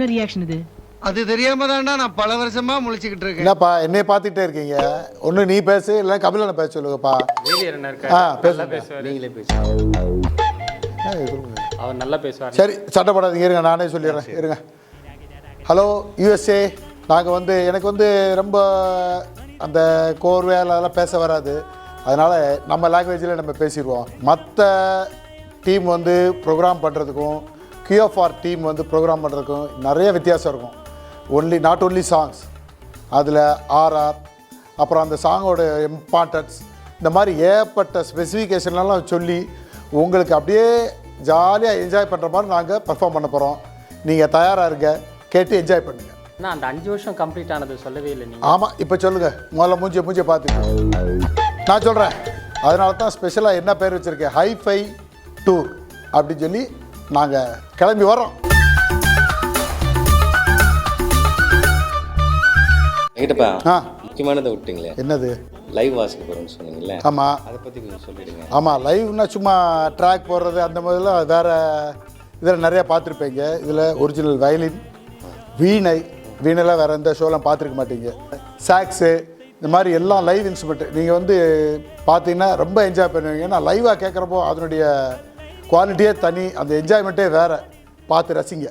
என்ன ரியாக்ஷன் இது? அது தெரியாம தான்டா நான் பல வருஷமா முழிச்சுக்கிட்டு இருக்கேன். என்னப்பா என்னைய பார்த்துட்டே இருக்கீங்க? ஒன்று நீ பேசு, இல்லை கபிலனை பேச சொல்லுங்கப்பா. பேசுவார். நீங்களே பேசுவார். அவர் நல்லா பேசுவார். சரி, சட்டப்படாதீங்க, இருங்க, நானே சொல்லிடுறேன், இருங்க. ஹலோ யூஎஸ்ஏ, நாங்கள் எனக்கு ரொம்ப அந்த கோர்வேல அதெல்லாம் பேச வராது. அதனால் நம்ம லாங்குவேஜில் நம்ம பேசிடுவோம். மற்ற டீம் ப்ரோக்ராம் பண்ணுறதுக்கும் கியூஎஃப்ஆர் டீம் ப்ரோக்ராம் பண்ணுறதுக்கும் நிறைய வித்தியாசம் இருக்கும். நாட் ஒன்லி சாங்ஸ், அதில் ஆர்ஆர், அப்புறம் அந்த சாங்கோட இம்பார்ட்டன்ஸ், இந்த மாதிரி ஏகப்பட்ட ஸ்பெசிஃபிகேஷன்லாம் சொல்லி உங்களுக்கு அப்படியே ஜாலியாக என்ஜாய் பண்ணுற மாதிரி நாங்கள் பர்ஃபார்ம் பண்ண போகிறோம். நீங்கள் தயாராக இருங்க, கேட்டு என்ஜாய் பண்ணுங்கள். நான் அந்த 5 வருஷம் கம்ப்ளீட் ஆனது சொல்லவே இல்லை நீங்கள். ஆமாம், இப்போ சொல்லுங்கள். முதல்ல மூஞ்சியை பார்த்துட்டு நான் சொல்கிறேன். அதனால தான் ஸ்பெஷலாக என்ன பேர் வச்சுருக்கேன், ஹைஃபை டூர் அப்படின்னு சொல்லி நாங்கள் கிளம்பி வரோம். என்கிட்டப்பா முக்கியமானதை விட்டீங்களே, என்னது? லைவ் வாசிக்க போகிறோன்னு சொன்னீங்களே. ஆமாம், அதை பற்றி கொஞ்சம் சொல்லிவிடுங்க. ஆமாம், லைவ்னா சும்மா ட்ராக் போடுறது அந்த மாதிரிலாம் வேறு இதில் நிறையா பார்த்துருப்பீங்க. இதில் ஒரிஜினல் வயலின், வீணைலாம் வேறு எந்த ஷோலாம் பார்த்துருக்க மாட்டீங்க. சாக்ஸு, இந்த மாதிரி எல்லாம் லைவ் இன்ஸ்ட்ருமெண்ட்டு நீங்கள் பார்த்தீங்கன்னா ரொம்ப என்ஜாய் பண்ணுவீங்க. ஏன்னா லைவாக கேட்குறப்போ அதனுடைய குவாலிட்டியே தனி, அந்த என்ஜாய்மெண்ட்டே வேறு. பார்த்து ரசிங்க.